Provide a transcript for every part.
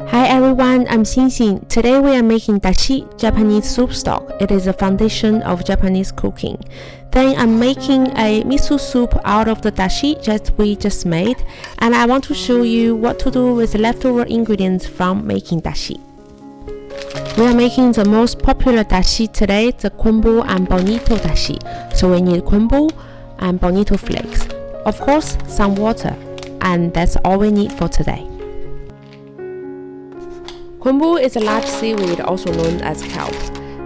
Hi everyone, I'm Xinxin. Today we are making dashi, Japanese soup stock. It is a foundation of Japanese cooking. Then I'm making a miso soup out of the dashi we just made, and I want to show you what to do with the leftover ingredients from making dashi. We are making the most popular dashi today, the kombu and bonito dashi. So we need kombu and bonito flakes. Of course, some water, and that's all we need for today. Kombu is a large seaweed also known as kelp.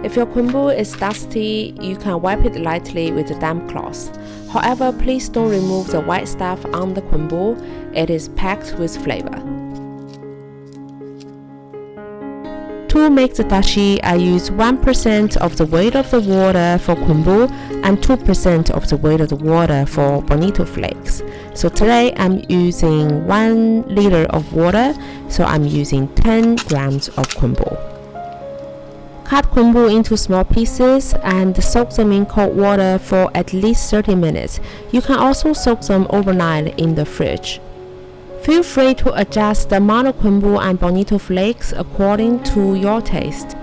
If your kombu is dusty, you can wipe it lightly with a damp cloth. However, please don't remove the white stuff on the kombu. It is packed with flavor. To make the dashi, I use 1% of the weight of the water for kombu and 2% of the weight of the water for bonito flakes. So today I'm using 1 liter of water, so I'm using 10 grams of kombu. Cut kombu into small pieces and soak them in cold water for at least 30 minutes. You can also soak them overnight in the fridge. Feel free to adjust the amount of kombu and bonito flakes according to your taste.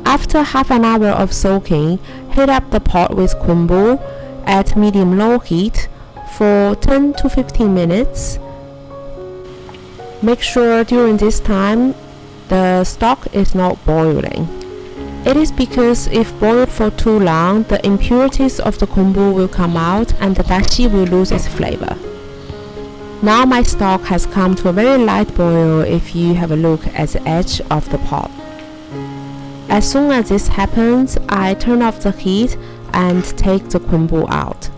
After half an hour of soaking, heat up the pot with kombu at medium-low heat for 10 to 15 minutes. Make sure during this time the stock is not boiling. It is because if boiled for too long, the impurities of the kombu will come out and the dashi will lose its flavor. Now my stock has come to a very light boil if you have a look at the edge of the pot. As soon as this happens, I turn off the heat and take the kombu out.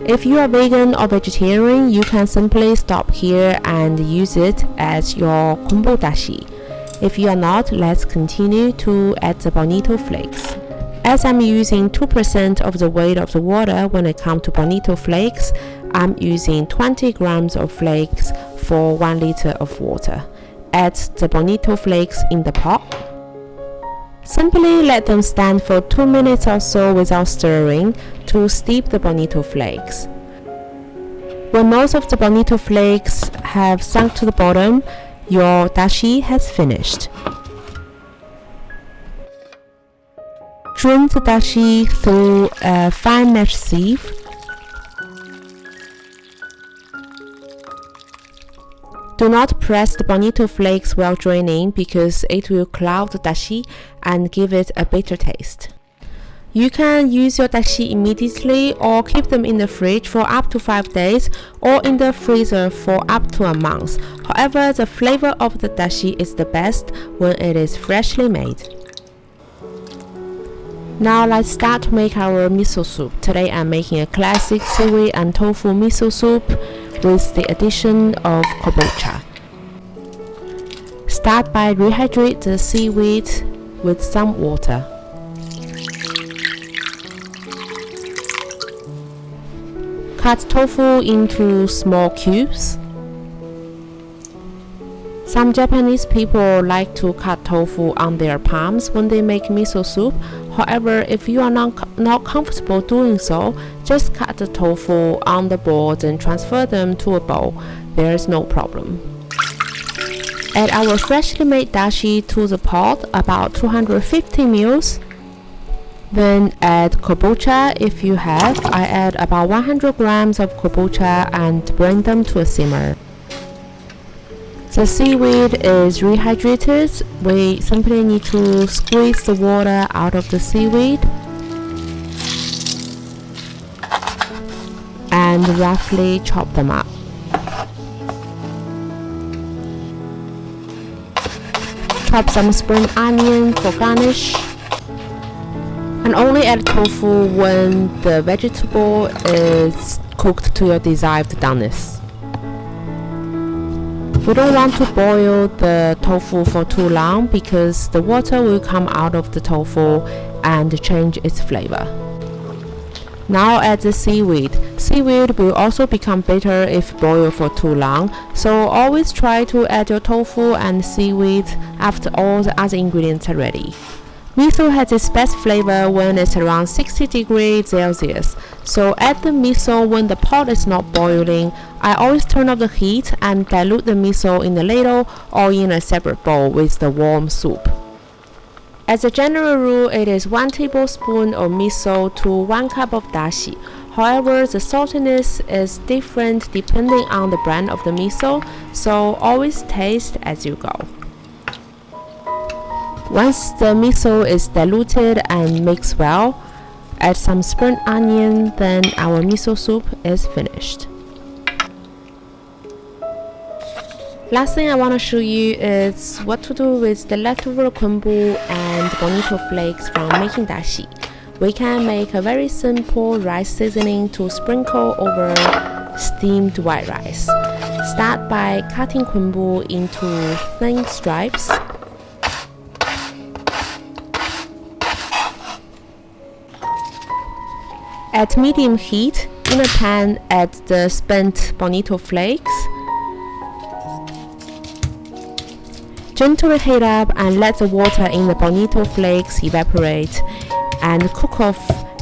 If you are vegan or vegetarian, you can simply stop here and use it as your kombu dashi. If you are not, let's continue to add the bonito flakes. As I'm using 2% of the weight of the water when it comes to bonito flakes, I'm using 20 grams of flakes for 1 liter of water. Add the bonito flakes in the pot. Simply let them stand for 2 minutes or so without stirring to steep the bonito flakes. When most of the bonito flakes have sunk to the bottom, your dashi has finished. Drain the dashi through a fine mesh sieve. Do not press the bonito flakes while draining because it will cloud the dashi and give it a bitter taste. You can use your dashi immediately or keep them in the fridge for up to 5 days or in the freezer for up to a month. However, the flavor of the dashi is the best when it is freshly made. Now let's start to make our miso soup. Today I'm making a classic seaweed and tofu miso soup with the addition of kombucha. Start by rehydrate the seaweed with some water. Cut tofu into small cubes. Some Japanese people like to cut tofu on their palms when they make miso soup. However, if you are not comfortable doing so, just cut the tofu on the board and transfer them to a bowl. There is no problem. Add our freshly made dashi to the pot, about 250 ml. Then add kombucha if you have. I add about 100 grams of kombucha and bring them to a simmer. The seaweed is rehydrated. We simply need to squeeze the water out of the seaweed and roughly chop them up. Chop some spring onion for garnish. And only add tofu when the vegetable is cooked to your desired doneness. We don't want to boil the tofu for too long because the water will come out of the tofu and change its flavor. Now add the seaweed. Seaweed will also become bitter if boiled for too long, so always try to add your tofu and seaweed after all the other ingredients are ready. Miso has its best flavor when it's around 60 degrees Celsius. So add the miso when the pot is not boiling. I always turn off the heat and dilute the miso in a ladle or in a separate bowl with the warm soup. As a general rule, it is 1 tablespoon of miso to 1 cup of dashi. However, the saltiness is different depending on the brand of the miso, so always taste as you go. Once the miso is diluted and mixed well, add some spring onion, then our miso soup is finished. Last thing I want to show you is what to do with the leftover kombu and bonito flakes from making dashi. We can make a very simple rice seasoning to sprinkle over steamed white rice. Start by cutting kombu into thin stripes. At medium heat, in a pan, add the spent bonito flakes. Gently heat up and let the water in the bonito flakes evaporate and cook off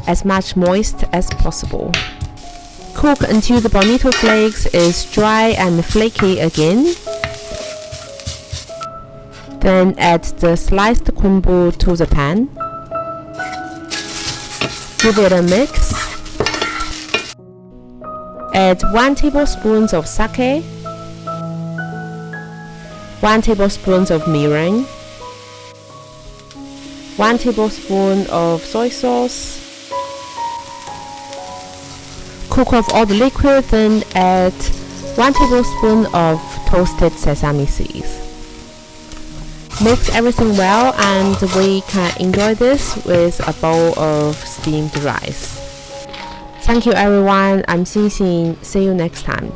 as much moist as possible. Cook until the bonito flakes is dry and flaky again. Then add the sliced kombu to the pan. Give it a mix. Add 1 tablespoon of sake, 1 tablespoon of mirin, 1 tablespoon of soy sauce. Cook off all the liquid, then add 1 tablespoon of toasted sesame seeds. Mix everything well and we can enjoy this with a bowl of steamed rice. Thank you everyone, I'm Xinxin, see you next time.